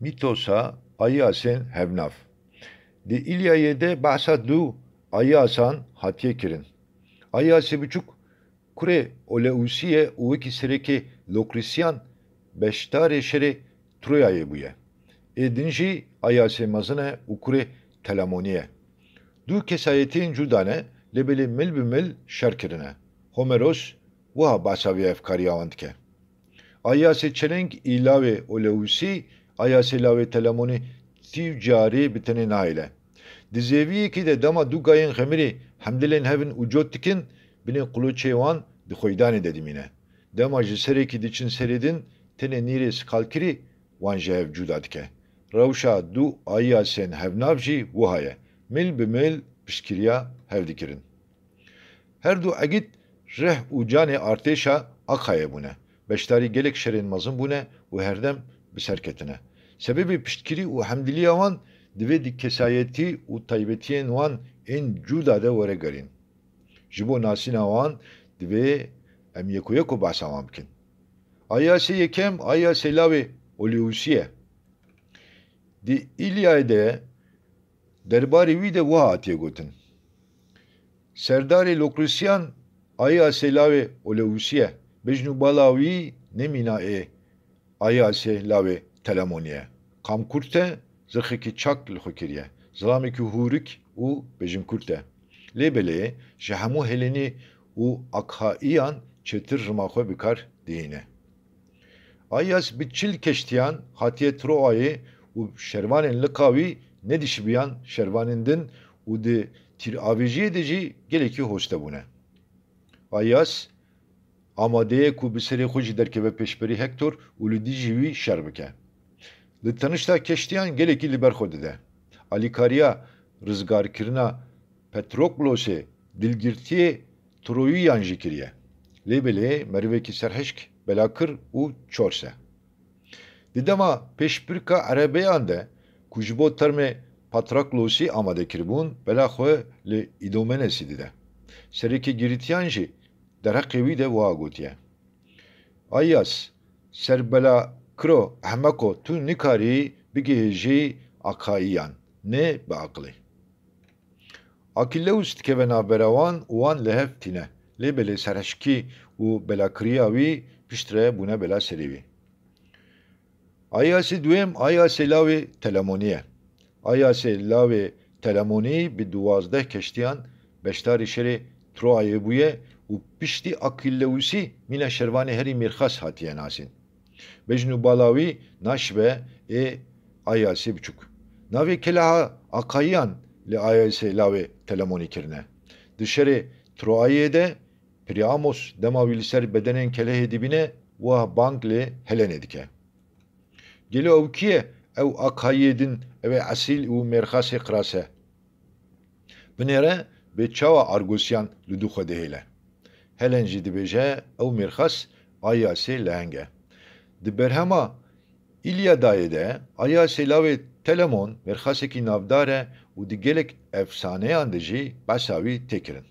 Mitosa Ayasen hevnav. Di İlyayede bahsa du Ayasan hatiye kirin. Ayase buçuk kure oleusiye uveki sereke lokrisyan beştare şere Troya'yı buye. Edinci Ayase mazine ukure telamoniye. Du kesayetin cudane lebeli melbümel şerkirine. Homeros vuha basavi efkari avantke. Ayase çelenk ilave oleusi Ayase lave telamoni tivcari bitene naile. Dizeviye ki de dama du gayen gemiri hamdelen hevin ucot dikin bine kuluçevan di koydane dedimine. Dama jisereki diçin seredin tene nires kalkiri wan jev cudadke. Ravşa du Ayasen hevnavji vuhaye. Mil bimil pişkiriya hevdikirin. Her du agit reh u cane arteşa akhaye bune. Beştari gelek şerin mazın bune u herdem biserketine. Sebebi piştkiri u hamdiliya wan dive di kesayeti u taybetiyen wan en cuda de vere garin. Jibo nasina wan dive em yeko bahsa wan bikin. Ayase yekem ayase lave oliusiye. Di İlyade derbarê wî de wiha hatiye gotin. Serdarê Lokrisyan Ayase lave oleusiye bejnû bala wî nemîna Ayase lave telamoniye. Kam kurt e zirxekî çak li xwe kiriye. Zilamekî hûrik û bejin kurt e. Lêbelê ji hemû Helenî û Akhaiyan çêtir rima xwe bikar dihîne. Ayas bi çil keştiyan hatiye Troayê û şervanên lika wî nedişibiyan şervanên din û di tîravêjiyê de jî gelekî hoste bûne. Ayas amadeye ku bi serê xwe jî derkeve pêşberî Hektor û li dijî wî şer bike. Li tenişta keştiyan gelekî li ber xwe dide. Alîkariya rizgarkirina Patroklosê dilgirtiyê Troyûyan jî kiriye. Lêbelê merivekî serhişk belakir û çorse. Di dema pêşbirka Erebeyan de ku ji bo termê Patroklosî amade kiribûn bela xwe li Îdomenesî dide. Sereke girîtiyan jî derheqê wî de wiha gotiye. Ayas serbela kiro ehmeko tu nikarî bigihêjî Akhaiyan ne bi aqilê. Akîlewis dikeve navbera wan û wan li hev tîne. Lêbelê serhişkî û belakiriya wî piştre bûne bela serê wî. Ayasê duyem Ayase lave telamoniye. Ayase lave telamonî bi duwazdeh keştiyan beşdarê şerê Troayê bûye û piştî Akîlewisî mîna şervanê herî mêrxas hatiye nasîn. Bejnû bala wî naşibe Ayase biçûk. Navê keleha Akhaiyan li Ayase lave telamonî kirine. Di şerê Troayê de Priamos dema wî li ser bedenên kelehê dibîne wiha bang li Helenê dike. Gelo ew kî ye? Ew Akhayiyê din ew ê esîl û mêrxasê qiras e. Binêre bê çawa Argosyan li dû xwe dihêle. Helen jî dibêje ew mêrxas Ayasê leheng e. Di berhema İlyadayê de Ayase lave Telamon mêrxasekî navdar e û di gelek efsaneyan de jî behsa wî tê kirin.